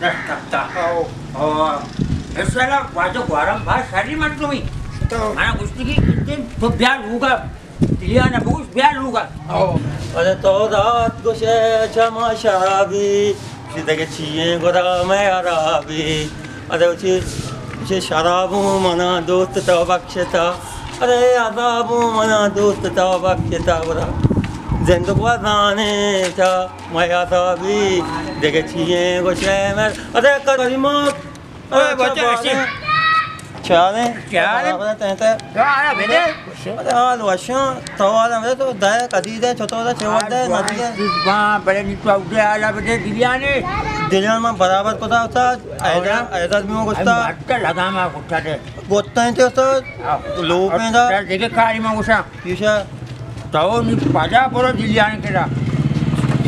Dasta. Oh, Esala wajah guaram bahas hari macam ni. Mana gusti ki kita tu biar luga. Dia na bagus biar luga. अरे तो रात को से जमा शराबी सीधे के चीज़ गोरा मैं आराबी अरे उसे शराबू मना दोस्त तो बख्शता अरे अदाबू मना दोस्त तो बख्शता गोरा जिंदगी जाने था मैं आराबी देखे चीज़ को से मैं अरे करीमो अरे बच्चे कैसे क्या है क्या है बेटे अरे हाल वशा तो वाला मेरे तो दाया कदी दे छोटा वाला चेवर दे नदी दे वहाँ बड़े नीचे उठे आला बेटे दिलियाने दिलियान में बराबर को था उस्ता ऐसा भी मैं कुछ था अच्छा लगा मैं उठा दे गोत्ता है तो उस्ता लोग में था देखे खाली में उसा यूशा तो नी बाजा बोलो दिलियाने के रा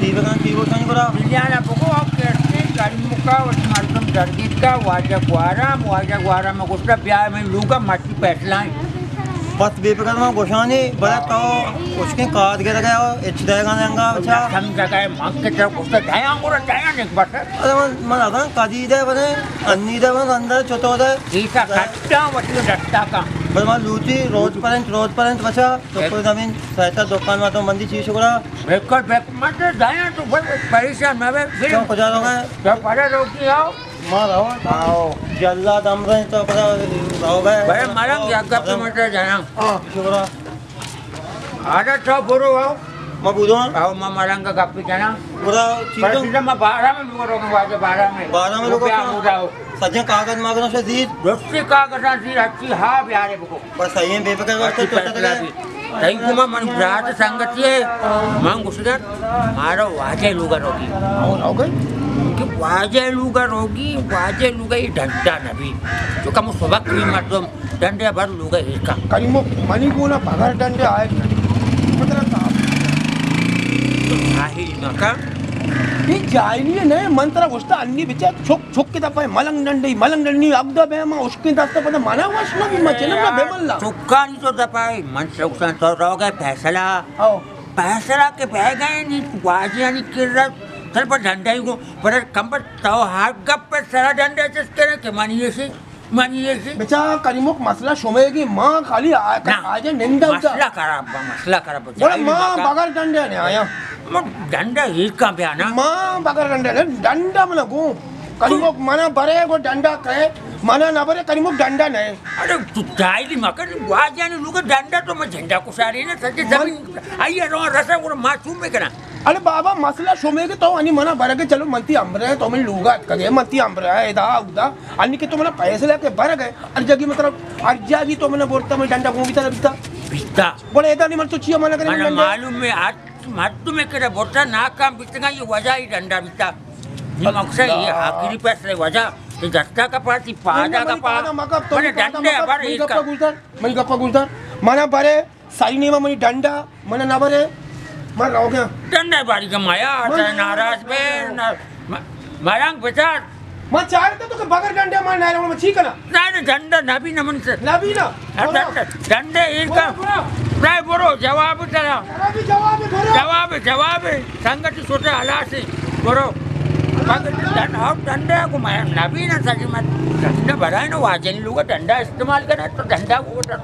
ठीक है ठीक हो सही करा दिलियाना पको कैसे गाड़ी मुका और मालूम दर्दित का वाजा गुआरा में गुस्सा प्यार में लूगा मट्टी पैसलाएं बस बेफिक्र में गोशानी बड़ा तो उसके काट के लगा इच देगा नंगा अच्छा हम जगह मांग के तरफ गुस्सा जाया नहीं बस अरे मन आता कदी दे बने अन्नी दे बने अंदर छोटा होता है ठीक है खट्टा वटी दस्ता का बस मैं लूटी रोज परंत बचा तो कोई जमीन सहता दुकान में तो मंदी चीज शुक्रा बैक मत जाया तो परेशान मैं फिर कुछ होगा क्या पड़े रोकी आओ मार आओ जल्ला दम रहे तो पता हो गए भाई मरंग जगह पे मत जाना शुक्रा आधा तो बुरो आओ मैं बुझो आओ मैं मरंग का गप्पी जाना पूरा चीज़ मैं 12 में मुझे रोकने वाले 12 में लोगों को सज्जन कागज मांगना से दीद दोस्ती कागज दी अच्छी हाँ प्यारे बुको बस सही है बेफिक्र वक्त छोटा तई कुमा मन ब्रात संगति है मांग उसका मारो वाजे लुगा रोगी हो गई कि वाजे लुगा ये डंडा नबी जो कम सबक भी मतलब डंडे भर लुगा इसका करीमो मनी को ना पगार डंडे आए मतलब आही नका ये जायनी है नहीं मंत्रा गोष्टा अन्नी बिचा छोक के तपे मलंग डंडी अगदा बेमा उसके दस्ता पता माना वासना भी मचे ना बेमल्ला चुक्कानी तो दपाई मन से तो रोगे फैसला के बह गए नहीं वाजे नहीं किरत चल पर डंडा ही को पर कम पर तो हाथ गप पे सारा डंडा जिसके के मानिए से बेचा करीमो मसला शोमेगी मां खाली आज निंदा मसला करा बोले मां बगर डंडे ने आया डंडा ही का बयाना मां बगर डंडा मला गो करीमो मना बरे गो डंडा कहे मना ना बरे करीमो डंडा नहीं अरे तू जायली मकर वाजाने लोग डंडा तो मैं झंडा को सारी ना सच्चे जमीन आइए रो रसा वो मासूम में करा अरे बाबा मसला शोमेगे तो आणि मना बरं के चलो मंती आंबरे तो मैं लूगा कगे मंती आंबरे है दा उदा आणि के तो मना पैसे लेके बरं गए और जगी मतलब अर्जागी तो मना बोलता मैं डंडा को बिता बोले एदा नहीं मन तो चिया मना करे मालूम में हाथ में करे बोलता ना काम बितना ये वजह ही डंडा बिता ये मकसद ये आखिरी पैसे वजह ये दस्ता का पार्टी पादा का पादा मैंने डंडे अबर इसका मैं गप्पा गुलदार मना बरे सारी नेमा मनी डंडा मना ना बरे मर रहो क्या डंडा बारी का माया आता है नाराज में मरंग बेचार मैं चाह रहा तो बगर डंडे मार ना रहा मैं ठीक है ना डंडा नबी न मन से नबी ना डंडे इनका प्राय बोलो जवाब तेरा जवाब संगति सोचे हला से बोलो डंडा को मैं नबी ना सजी मत डंडा बढ़ाए ना वाजन लोग डंडा इस्तेमाल करना तो डंडा कोटा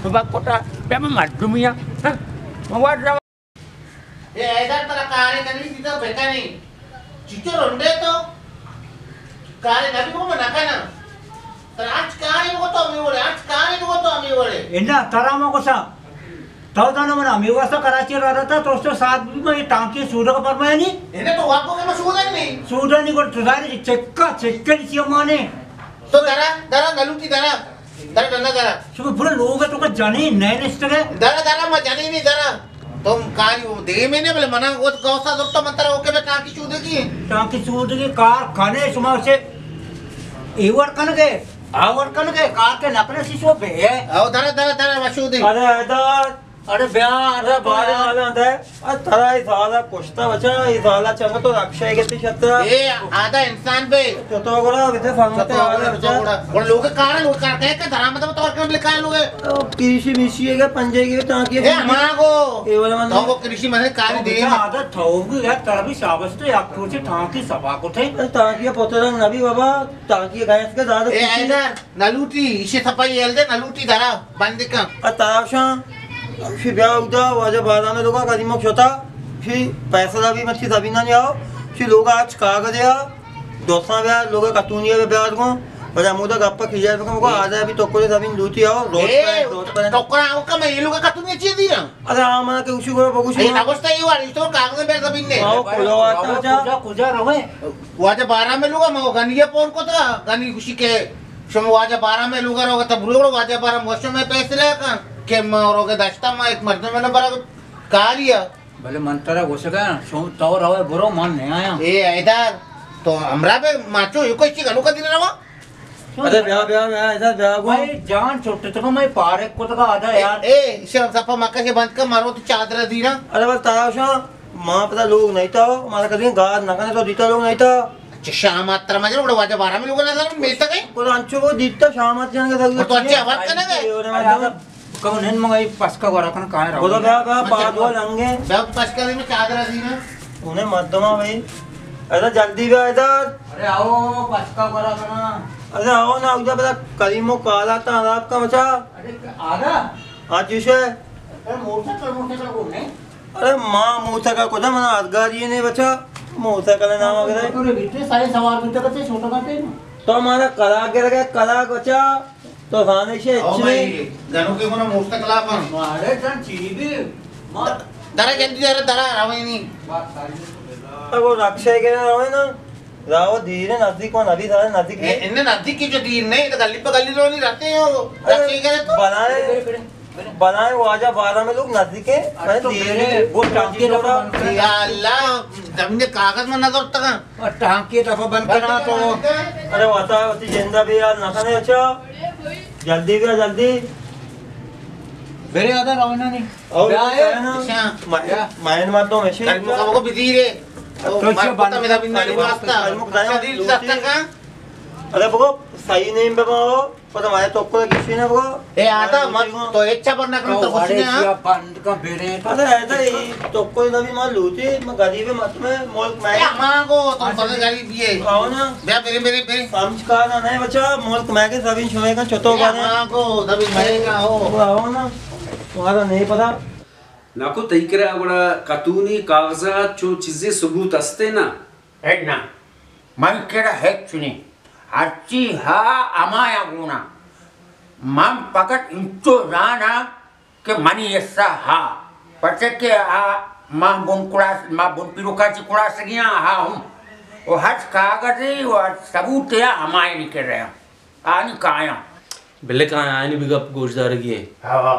सुबह कोटा पे मैं मजदूमिया ये ऐसा तरह कार्य करनी थी तो बेटा नहीं चिचो रोंडे तो कार्य नबी को मना करना तर आज कार्य को तो हमें बोले इन्ना तरामा को सा तो ना मना मैं वैसा कराची रहा था तो उसके साथ में टांकी सूडा का परमाया नहीं इन्हें तो वाको के में सूडा नहीं को तुझारी चेक्का लिखियो माने तो दरा नलूटी दरा सुबह पूरे लोग तो का जाने नए निष्ठे दरा मत जाने नहीं दरा तुम कार्य दे मैंने बोले मना वो गौसा दोस्त मंत्रा ओके में टांकी चूद की कार खाने सुमा से एवर कन के कार के नकले शीशो पे है आओ दरा मशूदी अरे इधर अरे ब्याह अरे बारे वाला आता है अरे तरा इस साला कुश्ता बचा इस साला चंगा तो अक्षय के छत्र ए आधा इंसान पे तो गोड़ा विते फंगते वाला बचा और लोग कारण लोग करते हैं कि धरा मतलब तो और कम लिखा है लोग कृषि मिशी है पंजे के टांकी ए हमारा को केवल मन तो वो कृषि में कार्य दे आदत थोगी यार तेरा भी शाबाश तो एक कुछ ठाकी सभा को थे टांकी पोतरा नबी बाबा टांकी गैस के ज्यादा ए आइदर नलूटी इसे सफाई एल दे नलूटी धरा बंद का ताशा फिर ब्याह उदा वाजा बादा में लोगा कदीमो छोटा फिर पैसा भी मच्छी सभी ना आओ फिर लोग आज कागज या दोस्ता ब्याह लोग कतूनिया में ब्याह को और अमुदा गप्पा खिजा को आज अभी तो कोई सभी लूटी आओ रोज पर टोकरा आओ का मैं ये लोग का तुमने चीज दी ना अरे आमा के उसी को बगुशी ये अवस्था ही हुआ तो कागज पे सभी ने आओ कोलो आता जा कुजा रहे वाजा 12 में लोग मैं गनिया पोन को था गनी खुशी के शम वाजा 12 में लोग रोगा तब रोग वाजा 12 मौसम में पैसे लेकर के मरोगे दस्ता में एक मर्द में बड़ा कालिया भले मन तेरा घुसगा सो तो रहे बुरो मन नहीं आया ए इधर तो हमरा पे माचो ये कोई चीज गलो का दिन रहा अरे ब्याह ऐसा ब्याह को भाई जान छोटे तो मैं पारे को तो आधा यार ए इसे सफा मक्का के बंद कर मारो तो चादर दी ना अरे बस ताशा मां पता लोग नहीं था हमारा कभी गाद ना करने तो दीता लोग नहीं था शाम मात्रा में जो वाजा 12 में लोग नजर मिलता कहीं को अंचो को दीता शाम जान के तो अच्छी आवाज करना गए कौन है मंगाई पसका गरा कन काहे रहो वो तो ब्याह बाद वो लंगे सब पसका में चादर दी ना उन्हें मर्दमा भाई ऐसा जल्दी भी इधर अरे आओ पसका गरा कना अरे आओ ना उधर बता करीमो काला था आपका बचा अरे आधा आज जिसे अरे मोटरसाइकिल को नहीं अरे माँ मोटरसाइकिल को था मना अदगारी नहीं बचा मोटरसाइकिल नाम वगैरह पूरे बीते सारे सवार बीते कते छोटा करते ना तो हमारा कला के लगे कला बचा तो खाने से ओ अच्छे भाई गनो के कोना मुस्तकला अपन मारे जन चीबी मार दरा जल्दी जरा दरा रावे नहीं बात सारी अब वो अक्षय के रहे ना राव धीरे नजदीक को नदी सारे नजदीक इन्हें नदी की जो दीर नहीं तो गली पे गली तो नहीं रहते हैं वो रखी करे तो बनाए वो आजा 12 में लोग नजदीक है अरे तो मेरे वो टांकी रखा या अल्लाह जमीन कागज में नजर तक और टांकी रखा बंद करना तो अरे वाता होती जिंदा भी यार नखाने अच्छा जल्दी भी जल्दी मेरे आधा रवना नहीं और अच्छा मायन मत दो मैसे कल मुका को बिजी रे तो मारता मेरा बिंदा नहीं वास्ता शरीर दस्ता का अरे बगो सही नहीं बगो पर हमारे तो को किसी ने बगो ए आता मत तो इच्छा पर ना करो तो कुछ नहीं हां बंद का बेरे अरे ऐसा ही तो कोई नबी मां लूटी मैं गरीब मत में मुल्क में मां को तो बड़े गाड़ी दिए आओ ना बे मेरे समझ का ना नहीं बच्चा मुल्क में के सभी छुए का छोटो गाने मां को दबी मरेगा हो आओ ना तुम्हारा नहीं पता नाको तैकरा बड़ा कातूनी कागजात जो चीजें सबूत असते ना ना मन केरा है चुनी आजची हा अमाया गुना मन पकट इंचो जाना के मनी ऐसा हा पचे के आ मां बुन पिरुकाची कुड़ा सगिया हा हम वो हज कागज़ी वो सबूत या अमाय निकल रहे हैं आनी काया बिल्ले कहाँ आने भी गप गोश्तदार की है हाँ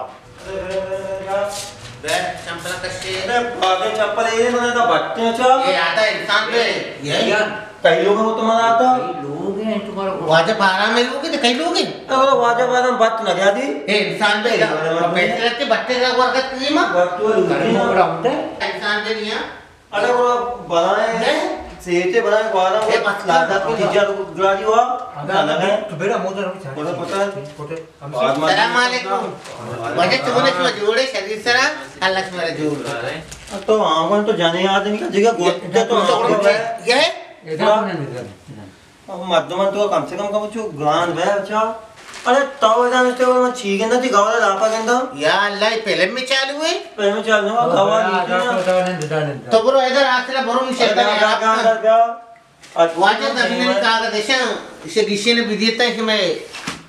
बे चंपला कष्टे अरे भागे चप्पल ये मैंने तो बच्चे चल ये आता इंसान पे ये यार कई लोगों को तुम्हारा आता लोग हैं तुम्हारा वाजे 12 में लोग कई लोग हैं तो वाजा बादम बात न गया दी ए इंसान पे पैसे रखते बट्टे का वर्गत की मां वक्त वो लूटी ना ग्राउंड है इंसान के लिए अरे वो बनाए सेते बनाए वाला ये वो मत लादा को नीचे ग्राडी हुआ अलग है तो बेरा मोटर रख बोला पता है छोटे सलाम वालेकुम वाजे चुने से जोड़े शरीर सरा अल्लाह से मेरे जोड़ तो आंगन तो जाने आदमी का जगह गोते तो ये इधर नहीं मध्यमन तो कम से कम कुछ ग्रांड है अच्छा अरे तो इधर मिस्टर वो मैं छीगे ना थी गवाला लापा गंदा या अल्लाह पहले में चालू है पहले में चल दूंगा गवा नीचे ना तो ब्रो इधर आसरा बरो में शेता है आप वाजे दबिने कागज देशा इसे दिशेने विदिता है कि मैं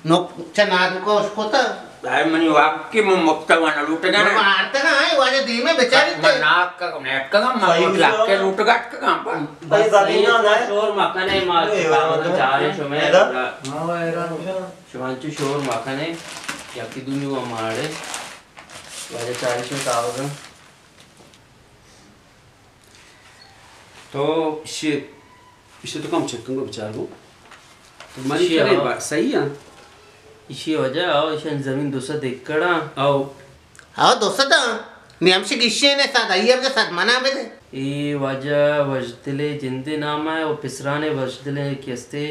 नोक चनाद को उसको था दाई मनी वाक्य में मुक्ता वाना लूट गया ना मारते ना है वाजे दी में बेचारी थे नाक का नेट का काम लाख के लूट गाट का काम पर भाई ज़मीना ना शोर माकाने मार चारे शुमे हां एरा शुमांचु शोर माकाने याकी दुनी वो मारे वाजे चारे शुमे कावगा तो इसे तो कम चेक करूँगा बेचार को तो मनी करे बात सही है इसी वजह आओ इसे जमीन दूसरा देख करा आओ हाँ दोस्त नियमशी गिश्ये ने साथ अय्यर के साथ मना बेदे ये वजह वजदिले जिंदे नाम है और पिसराने वजदिले किस्ते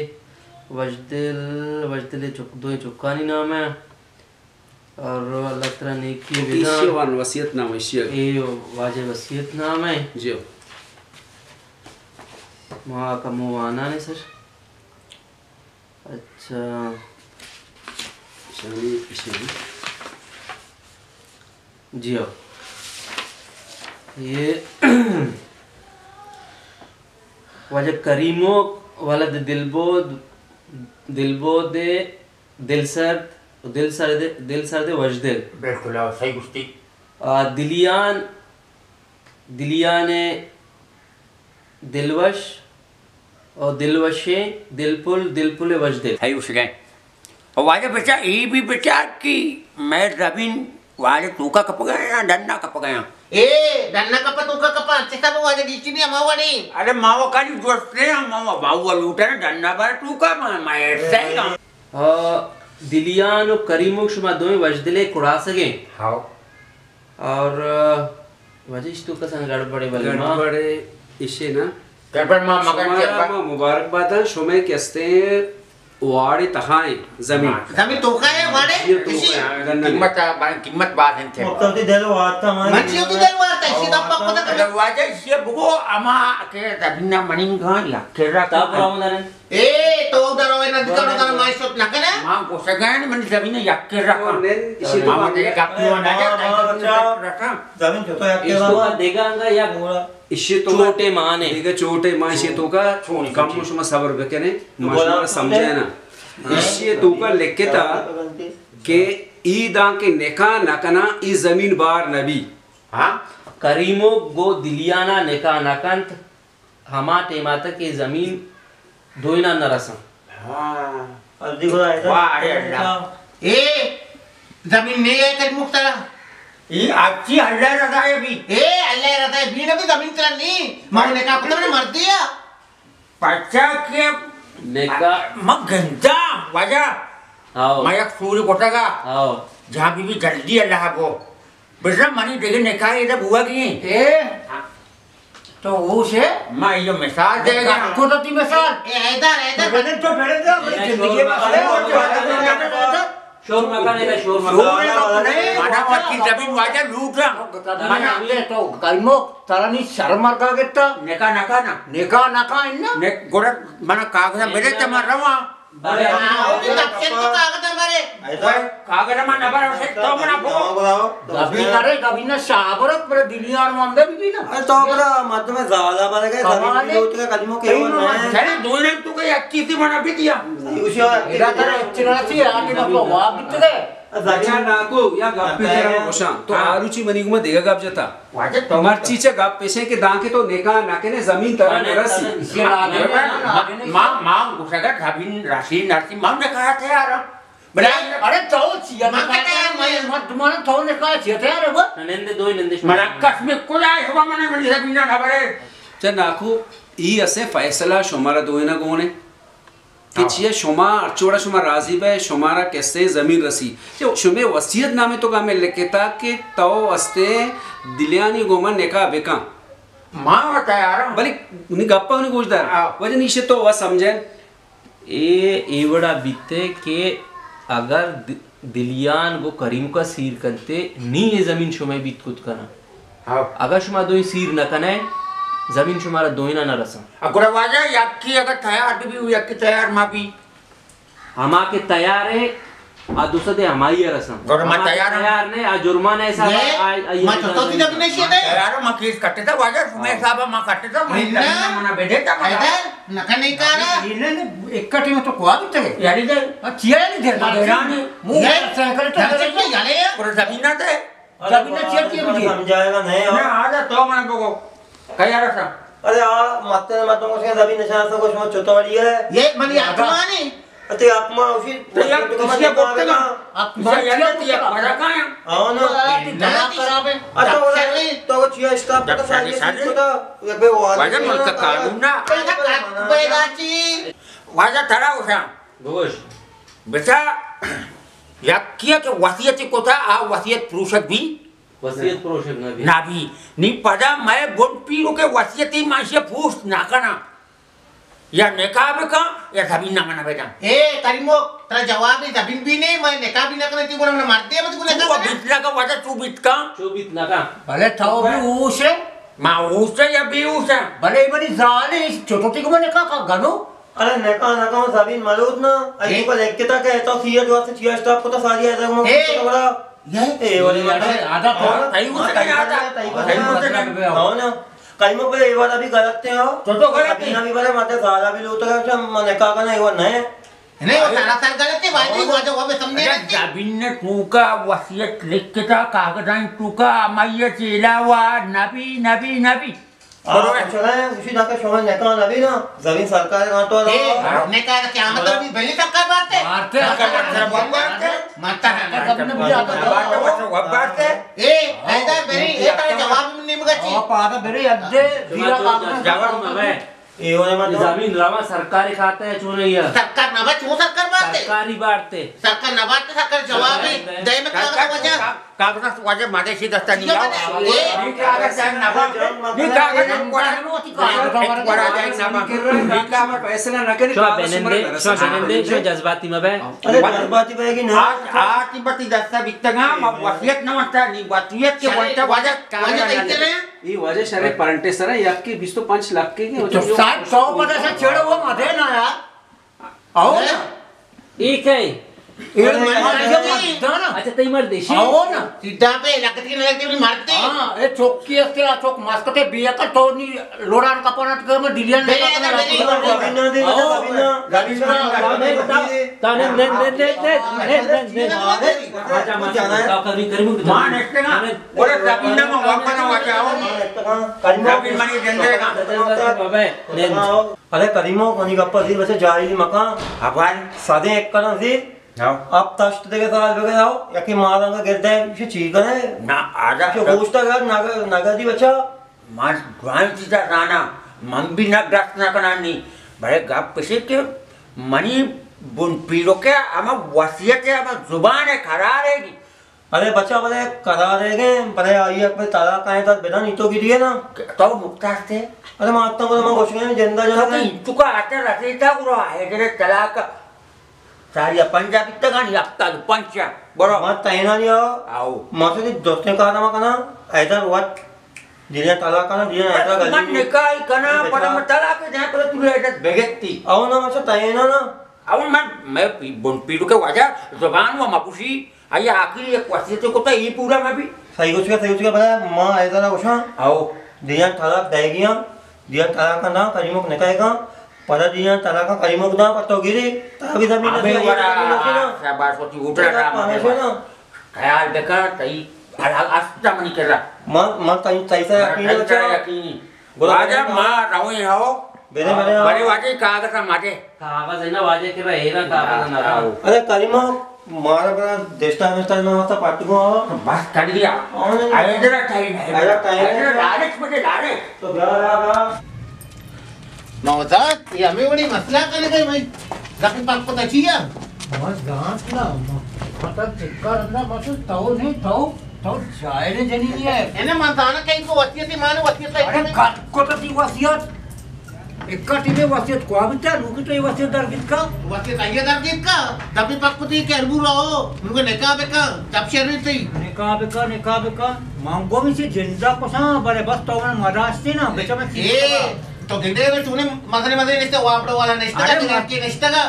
वजदिले दो चुकानी नाम है और अल्लाह ताला ने की विधान वसीयत नाम है ये वाजे वसीयत नाम है जी वहाँ का मुँह आना नहीं सर अच्छा जी हाँ ये वजह करीमो वलद दिलबोदे दिलसर्द वजदिल बिल्कुल सही गुस्ती दिलियाने दिलवश और दिलवशे दिलपुल वजदिल सही उस गए और वाजे बच्चा ये भी बच्चा कि मैं रबिन वाले तूका कप गया डंडा कप गया ए डन्ना कपा तूका कपा अच्छे सब वाजे गिश्ची नहीं मावाड़ी अरे मावा का नहीं दोस्त ने मावा बाहुआ लूटा ना डंडा बार तूका मैं सही काम दिलियान और करीमो शुमा दोई वजदिले कुड़ा सके हाँ और वजह इस्तु का संग गड़बड़े गड़बड़े इसे ना गड़बड़ माँ मगन के मुबारकबाद शुमे कैसे वाड़ी तहाई जमीन तोका है वाड़े कीमत बात है थे मुक्तवती देलो वार्ता मां मंचियो तू देल वार्ता इसी दप्पा पता कर वाजे इसे बुगो अमा के रबिना मनिंगा या केरा ता पुरामदान ए तो उधर होए ना दिकनो तर माइसोत ना करे मां को सगन मन रबिना या केरा मामा दे कापियो ना जा जमीन जो तो यार के इसको देगांगा या इसे तो छोटे माने देगा छोटे मां इसे तो का कम मुशमा सबर बकने माशमा समझे ना इसे तो का लेकेता के ईदा के नेका नकना ई जमीन बार नबी हां करीमो गो दिलियाना नेका नकंत हमा टेमाता के जमीन दोइना नरसा हां अर्दी को आया वाह अरे अल्लाह ए जमीन नहीं है कर मुक्तरा ये अच्छी अल्लाह रजा है भी ए अल्लाह रहता है भी ना भी जमीन तेरा नहीं मारने का अपने मर दिया पच्चा के नेका मग गंजा वाजा आओ मैं एक सूर्य कोटेगा आओ जहां भी जल्दी अल्लाह को बिजरा मनी देखे निकाह ये बुआ की ए तो वो से मैं ये मिसाल देगा कुदरती मिसाल ए इधर बदन तो फेरे दो जिंदगी में अरे और शोर मकाने का शोर माना पक्की जमीन वाजा लूट रहा माना ये तो कलमो तरनी शर्मर का गेट्टा नेका नका ना नेका इन्ना ने गोड़ा माना कागजा मेरे तमार रवा अरे वो भी तक्के तो कागज हमारे कागजा मा नबर से तो मना भो कभी ना शाबरत पर दिलियान मंदे भी ना अरे तो बरा मत में ज़्यादा बार गए जमीन लोट के कलमों के वन है चले दो ने तू का अच्छी सी मना भी दिया उसी इरा तरह चिराची आटी ना तो वाह बितरे अच्छा नाको या गप्पी तेरा कोशा तो आरुचि मनी को देगा गप जता वाजे तो मर्ची चे गप पेशे के दांके तो नेका नाके ने जमीन तरह नरसी मां घुसगा धाबिन राशि नरसी मां ने कहा थे यार बड़ा अरे तो चिया मां कहता है मैं मत मन तो ने का चिया यार वो नंदे दो नंदे मना कसम कुलाय हुआ मने मन जमीन ना खबरे च नाको ई असे फैसला शुमारा दोइना गोने कि चिया शुमा अर्चोड़ा शुमा राजी बे शुमारा कैसे जमीन रसी जो शुमे वसीयत नामे तो गामे लेकेता कि तो अस्ते दिलियानी गोमन नेका बेका मां बता यार बली उन्हीं गप्पा उन्हीं गोजदार वजह नीचे तो वह समझें ये बड़ा बीते के अगर दिलियान को करीम का सीर करते नहीं ये जमीन शुमा बीत कुछ करना अगर शुमा दो सीर न कने जमीन शुमारा दोइना न रसा अगर वाजा यक्की अगर तैयार भी यक्की तैयार मा भी हमा के तैयार है आ दूसरे दे हमारी रसम जुर्मा तैयार ने आ जुर्माना ऐसा मैं तो जब नहीं शेदे यार मा केस कट्टे था वाजा सुमे साहब मा कट्टे था मना बेटे था इधर नका नहीं करा इन्हें इकट्ठे में तो कोआ बितरे यानी दे चिया नहीं दे रानी मुंह साइकिल तो नका जाले पूरा जमीन ना दे जमीन चिया की मुझे समझाएगा नहीं मैं आ जा तो मना को कया रसा अरे यार मत मतों से जमीन निशान से कुछ मत छोटा वाली है ये मनी आत्मानी अते आत्मा उसी तो यार किसके बोलते का आप यार ये बड़ा का है आओ ना दला करावे अरे तो वो चिया स्टाफ का सारी को तो एक बे वो वाजा मुल्क कानून ना बेगाची वाजा थरा उसा गोश बेटा यक्किया के वसीयत को था आ वसीयत पुरुषक भी वसीयत प्रोशक नबी नाभी नी पदा मैं बोन पीरो के वसीयती माशे फूस ना करना या नेकाब का या जमीन ना मना बेटा ए करीमो तेरा जवाब है जमीन भी नहीं मैं नेका भी ना करने की बोला मैंने मार दिया मैं तुझे तू बितला का वजह तू बित का चोबित नका भले थाओ भी उसे मा उसे या भी उसे भले बड़ी जाले छोटी को मैंने कहा गनो अरे नका नका जमीन मलूद ना आई को देख के तक है तो सीए जो से चिया स्टाफ को तो सारी है तो बड़ा ये वाले आधा तो सही उसे नहीं आता सही उसे नहीं हो ना कईमो पे ये वाला भी गलत थे हो तो गलत अभी ना भी बड़े माते सारा भी लो तो क्या मैंने कहा का नहीं वो नहीं नहीं वो सारा साल गलत है भाई जी वो भी समझे अरे जमीन ने तू का वसीयत लिख के था कागजान तू का मैया चिलावा नबी नबी नबी बरोबर चला है उसी ना का शोभन नका नबी ना जमीन सरकार का तो ने कहा क्या मतलब भी पहले सरकार बात है मारता है सबने भी आता बात है ए हैदर बेरी ये तारे जवाब नहीं मगची पादा बेरे अद्दे दिला जवाब में ये वाले मत जमीन रामा सरकारी खाता है चो नहीं है सरकार ना बात वो सरकार बात है सरकारी बांटते सरकार ना बात सरकार जवाब है दे में कागज वजह कागज वजह मादेशी दस्ता नहीं आओ ये कागज ना बात ये कागज बड़ा जाए ना बात निका में फैसला न करे शो बेनंदे शो जज्बाती में बे अरे जज्बाती पे ना आज बती दस्ता बितगा वसीयत न मत नहीं वसीयत के वजह वजह कागज ये वजह शरे परंटे सर याक के 20 तो 5 लाख के तो 100 से छेड़ो वो मधे ना यार आओ ना एक है ये मैं अच्छा तई मर देशी आओ ना सीधा पे लगती नहीं लगती मारते हां ए चौकी असते चौक मास्कते बिया का तो नी लोडान कपनाट के में दिलियन ने जमीन ना दे जमीन ताने ने आजा मा का करी मान इसके ना बोले जमीन ना वापस ना वाचाओ जमीन मनी देंगे बाबे अरे करीमो कोनी गप्पा दी वैसे जाहिली मकान हवाई सादे एक करना सी अब तश्त देके साल बगे आओ यकी मारंगा गिरदे इसे ठीक है ना आजा जो गोश्ता का नगदी बच्चा मास ग्वाई चीजा राना मन भी ना ग्रस्त ना करनी बड़े गप पिसे के मनी बुन पीरो के आमा वसीयत है आमा जुबान है खरा रहेगी अरे बच्चा बड़े करा देंगे बड़े आइए अपने ताला काहे तक बिना नीतो गिरी है ना तो मुक्ता से अरे मारता को मैं कुछ नहीं जिंदा तो जो कहीं चुका आते रचयिता गुरु है जरे तलाक सारी पंजाबी तगानी आपका पंचा बरो मत तैना नहीं आओ मासे दोस्ते कहा था मकाना ऐसा व्हाट दिया ताला का ना दिया ऐसा मन गलती निकाय कना पर हम तलाक दे पर तू ऐसा बेगती आओ ना मासे तैना ना अब मैं बुन पीरो के वजह जुबान व मपुशी आइए आखिरी एक वसीयत को तो ये पूरा मैं भी सही कुछ का बड़ा मां ऐसा ना उठा आओ दिया ताला देगिया दिया ताला का ना करीमो निकायगा पता दिया ताला का करीमो ना पतो गिरी तभी जमीन अबे बड़ा शाबाश होती उठा रहा ख्याल देखा तई आस्था मनी कर रहा मां तैसा यकीन राजा मां रावे हो बेरे बड़े वाजे कागज माटे कागज है ना वाजे के रहे ना कागज ना अरे करीमो मारा बड़ा देशता में होता पार्टी को बस कर दिया आइडरा टाइम है आइडरा टाइम है डायरेक्ट मुझे डायरेक्ट तो गा नौजाद ये हमें बड़ी मसला करने गई भाई जाके पाप को दचिया बस गांठ ना मतलब चिक्कर अंदर बस तो नहीं तो जायरे जनी नहीं है एने मानताना कहीं को वसीयत माने वसीयत अरे को तो दी वसीयत इकट्ठी में वसीयत को अब क्या लोग तो ये वसीयत दर किसका वसीयत आइए दर गीत का तभी पाप को दी के अरबू रहो उनको निकाह बेका तब शरीर थी निकाह बेका मांगो में से जिंदा को सा बड़े बस तो मन मदास से ना बेचा में ए तो गिंदे में तूने मसले रिश्ते वापड़ो वाला रिश्ता का के रिश्ता का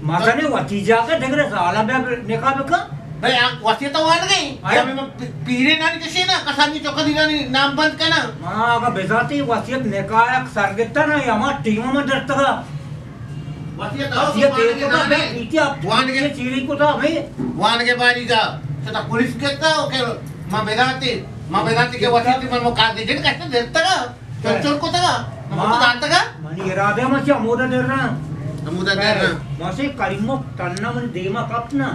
मसले वतीजा के देख रहे साला में निकाह बेका भाई आप वसीयत तो मान गई हमें पीरे ना किसी ना कसानी चौका दिला नाम बंद करना मां का बेजाती वसीयत निकाह सरगता ना यमा टीम में दर्द का वसीयत एक तो मैं पीछे आप वान के चीरी को था भाई वान के बारी का तो पुलिस के का ओके मां बेदाती के वसीयत मन मो काट दे जिन कैसे देता का चोर को तगा मो तो जानता का मनी इरादे में से अमोदा दे रहा मासे करीमो तन्ना मन देमा कपना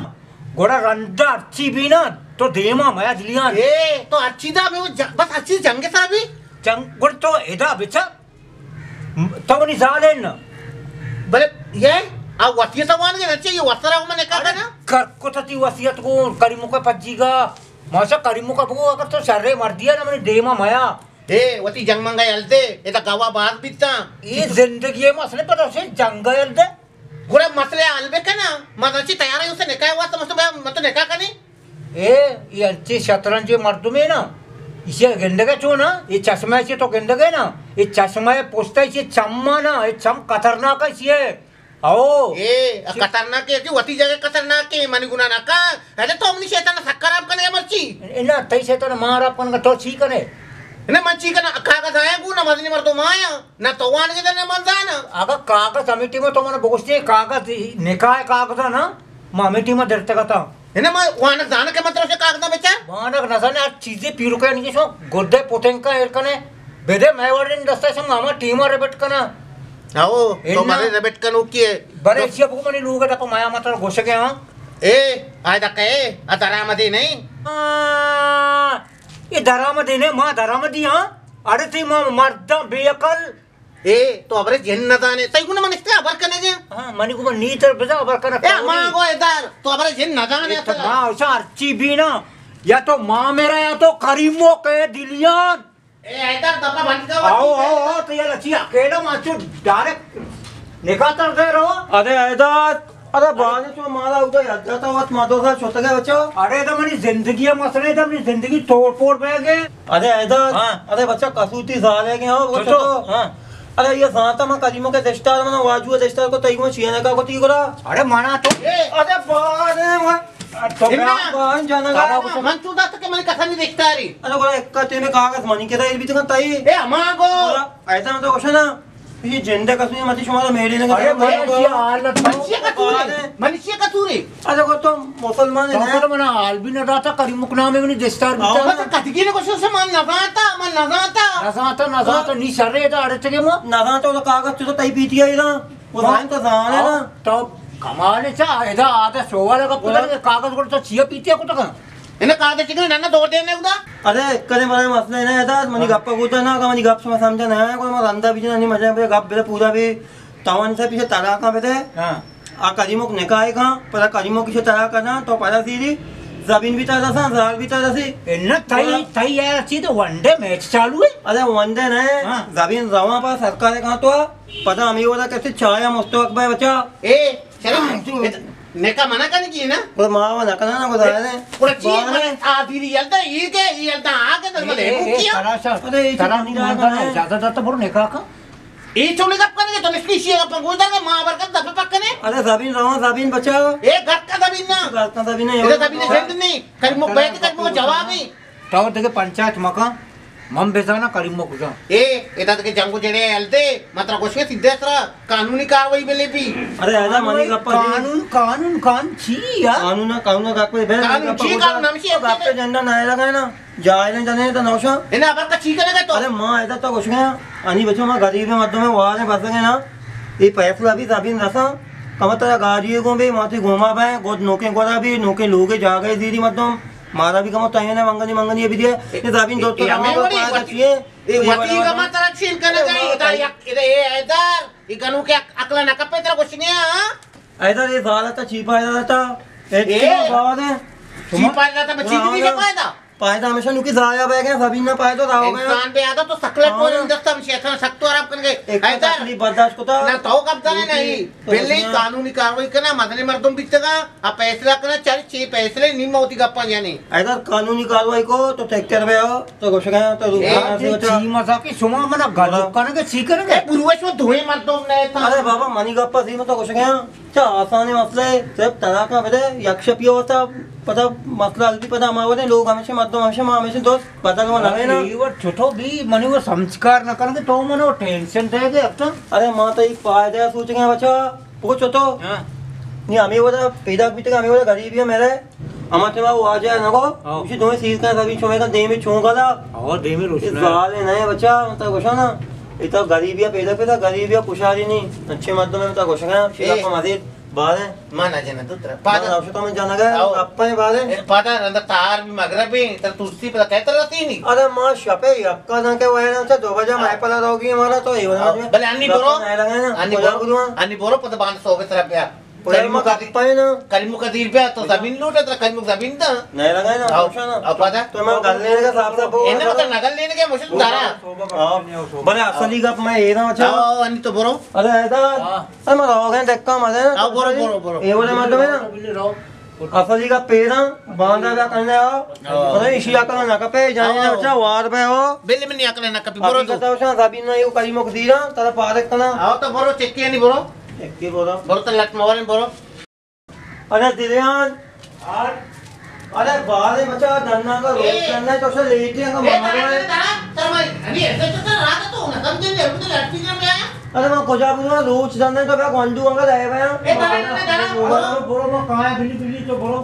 गोड़ा रंदा अच्छी भी ना तो देमा माया दिलिया ए तो अच्छी था मैं बस अच्छी जंगे सा भी जंग गोड़ तो एदा बिचा तो नहीं जाले ना भले ये आ वसीयत मान के चाहिए वसरा मैंने कहा था ना कर को तती वसीयत को करीमो का पज्जीगा masa karimu ka buku agar to sarre mardiya na mani dema maya वती जंग मंगाई हलते ये तो गवा बात बिता ये जिंदगी है मसले पर उसे जंग हलते गुरे मसले हलबे का ना मदरसी तैयार है उसे निकाय हुआ तो मत निकाह करनी ये अच्छे शतरंज मर्द में ना इसे गेंदे का चो ना ये चश्मा से तो गेंदे का ना ये चश्मा पोस्ता इसे चम्मा ना ये चम खतरनाक है इसे आओ ये खतरनाक है कि वती जगह खतरनाक है मनी गुना ना का अरे तो हमनी शैतान सक्कर आप करने मर्ची ना तई शैतान मार आप करने तो ठीक है ना मंची का ना कागज आया को ना मदनी मर्दो माया ना तो वान के ने मन जाना अगर कागज समिति में तो मैंने बोलते कागज निकाय कागज ना मामिटी में डरते का था है ना मैं वान जाने के मतलब से कागज बेचा वान ना जाने आज चीजें पीरू के नहीं सो गुड्डे पोटेंका एर कने बेदे मैं वाले दस्ता से मामा टीम रेबेट कना आओ तो मारे रेबेट कनो की बरे इसी बुक मनी लोग का माया मात्र घोष के हां ए आय तक ए अतरामदी नहीं ये दरामदी ने मां दरामदी हां अरे ती मां मर्द बेअकल ए तो अबरे जन्नता ने तई गुना मन इसते अबर करने जे हां मनी को नीतर बजा अबर करना ए मां को इधर तो अबरे जन्नता ने तो मां ऐसा अर्ची भी ना या तो मां मेरा या तो करीमो के दिलियान ए इधर दबा बंद कर आओ तो ये लची अकेला माचो डायरेक्ट निकातर दे रहो अरे ऐदात अरे बाने तो मारा उधर याद जाता हुआ माधो सा छोटा गया बच्चा अरे तो मनी जिंदगी मसले तो अपनी जिंदगी तोड़ फोड़ पे गए अरे ऐदात अरे बच्चा कसूती साल है क्या वो तो अरे ये सांता मैं करीमों के दस्तार में वाजू दस्तार को तई में छीने का को ती को अरे माना तो अरे बाने तो बान जाना का मन चुदा तक मन कथा नहीं देखता री अरे बोला एक का तेरे कागज मनी के भी तो तई ए मां को ऐसा तो क्वेश्चन ना ये झंडे का सुनिए मत शुमारा मेरे ने अरे मनुष्य का तूरे अरे वो तो मुसलमान है तो मना हाल भी न रहता करीमुक नाम में दस्तार बता कतगी ने क्वेश्चन से मन नजाता नहीं सर रे तो अरे चगे मो नगा तो कागज तो तई पीती है ना वो लाइन तो जान है ना तो कमाल है चा इधर आधा सोवाले का पुत्र कागज को तो छिया पीती है को तो इन्हें कागज चिकन नन्ना दो देने उदा अरे करे मारे मसले ना था मनी गप का गुता ना का मनी गप से समझा ना कोई मार अंदा भी नहीं मजा पे गप बेले पूरा भी तावन से पीछे तड़ा का बेटे हां आ करीमों ने कहा है का पर करीमों की तड़ा करना तो पता सीधी जमीन भी तड़ा सा जाल भी तड़ा सी इन्ना तई यार अच्छी तो वनडे मैच चालू है अरे वनडे नहीं जमीन रवा पर सरकार कहां तो पता हमें वाला कैसे छाया मुस्तक भाई बच्चा ए चलो नेका मना करने की ना और मावा ना करना ना को जाने पूरा चीज मने आधीरी यलता ये यलता आके तो मले किया अरे तारा नहीं मानता ज्यादा ज्यादा बोल नेका का ए चोले कब करेंगे तो निकली सी का पंगोदा के मां बर का दबे पकने अरे जमीन रवा जमीन बचाओ ए घर का जमीन ना घर का जमीन नहीं ये जमीन सेंड नहीं कर मो बैठ कर मो जवाब ही तो देखे पंचायत मका मम बेचाना करीमो कुजा ए एदा के जंगो जेड़े हलते मात्र कुछ के सीधे तरह कानूनी कार्रवाई में लेबी अरे ऐसा मनी का कानून छी यार कानून का कोई बेल कानून छी कानून नाम से बाप पे झंडा ना लगा है ना जाए नहीं जाने तो नौशा इन्हें अबर का छी करेगा तो अरे मां ऐसा तो कुछ गया अनि बच्चों में गरीब में मध्य में वहां ने बस गए ना ये फैसला भी साबिन रसा कमतरा गाड़ियों को भी माथे घुमा पाए गोद नोके गोरा भी नोके लोगे जा गए दीदी मध्य मारा भी कमो ताई ने मंगनी भी दिए ये साबिन दो तो हमें को पास चाहिए ये वती का मात्रा छीन करने गई इधर ये इधर ये गनु के अकला न कपे तेरा कुछ नहीं है इधर ये साला था छिपा था एक बात है छिपा था बच्ची नहीं का फायदा फायदा हमेशा नुकी जाया बैग है सभी ना पाए तो राव में इंसान पे आता तो सकले कोई इंदस्ता में शैतान सकतो आराम करके इधर बर्दाश्त को ना तो कब तने नहीं पहले ही कानूनी कार्रवाई करना मदनी मर्दों बिचगा अब फैसला करना चाहे 6 फैसले नहीं होती गप्पा यानी इधर कानूनी कार्रवाई को तो ट्रैक्टर में हो तो कुछ गया तो जी मजा की सुमा मना गलो करने के छी करेंगे पूर्वज में धुएं मर्दों ने था अरे बाबा मनी गप्पा सी में तो कुछ गया क्या आसानी मसले सिर्फ तरह का बेटे यक्ष पियो होता पता मसला भी पता हमारे लोग हमेशा मत हमेशा दोस्त पता का लगे ना ये वो छोटो भी मनी वो संस्कार न करेंगे तो मनो टेंशन रहेगे अब तो अरे मां तो एक फायदा सोच गए बच्चा पूछो तो नहीं हमें वो पैदा भी तक हमें वो गरीब है मेरे हमारे वो आ जाए ना को उसी दोनों सीज का सभी छोमे का दे में छूंगा था और दे में रोशनी साल नहीं बच्चा मतलब कुछ ना इतना गरीबिया पैदा गरीबिया कुशारी नहीं अच्छे मत में तो कुछ गया शेरा का मजीद बात है माना जना तो तेरा पादा औषध में जाना गया अपने बात है पादा अंदर तार भी मगरबी तर तुलसी पर कहता रहती नहीं अरे मां शपे यक्का ना के वह ना से 2 बजे मैं पला रहोगी हमारा तो ये भले अन्नी बोरो पद बांध 100 के तरफ गया कलीमुख का 10 रुपया तो जमीन लूटा था कलीमुख जमीन था नहीं लगाए ना अब पता तो मैं गल लेने का साफ साफ इन्हें मतलब नगल लेने के मुश्किल दारा बड़े असली गप मैं ये ना अच्छा अनि तो बोरो अरे ऐसा अरे मैं रोगे देखा मजे आओ बोरो ये बोले मतलब है ना असली का पेड़ा बांधा का करने आओ अरे इसी आकर ना कपे जाने ना अच्छा वार पे हो बिल में नहीं अकले ना कभी बोरो तो तो अच्छा जमीन ना ये कलीमुख दी ना तेरा पारक करना आओ तो बोरो चेक किया नहीं बोरो एक के बोलो तो लट मोबाइल बोरो अरे दिलियान अरे बाहर बच्चा धरना का रोज करना है तो उसे लेटे का मारो है शर्मा अभी ऐसे तो रात तो ना कम दिन तो लटकी में आया अरे मैं कोजा बुआ रोज धरना तो मैं गंजू अंकल आए हुए हैं बोलो मैं कहाँ है बिल्ली बिल्ली तो बोलो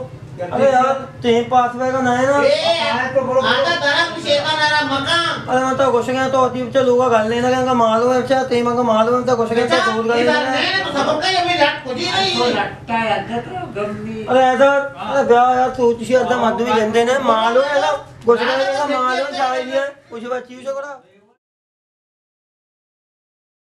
अरे यार तेरे पास में का नहीं ना तो बोलो आधा दरा कुछ एका नारा मकान अरे मैं तो घुस गया तो अजीब से लोग गल लेना का मालूम है अच्छा तेरे का मालूम है तो घुस गया तो दूर गए नहीं तो सब का ये लट कुछ नहीं लगता है अद्दा तो गम्मी अरे ऐसा अरे ब्याह यार तू तुझे अद्दा मधु भी लेंदे ने मालूम है ना घुस गया का मालूम चाहिए कुछ बात चीज करा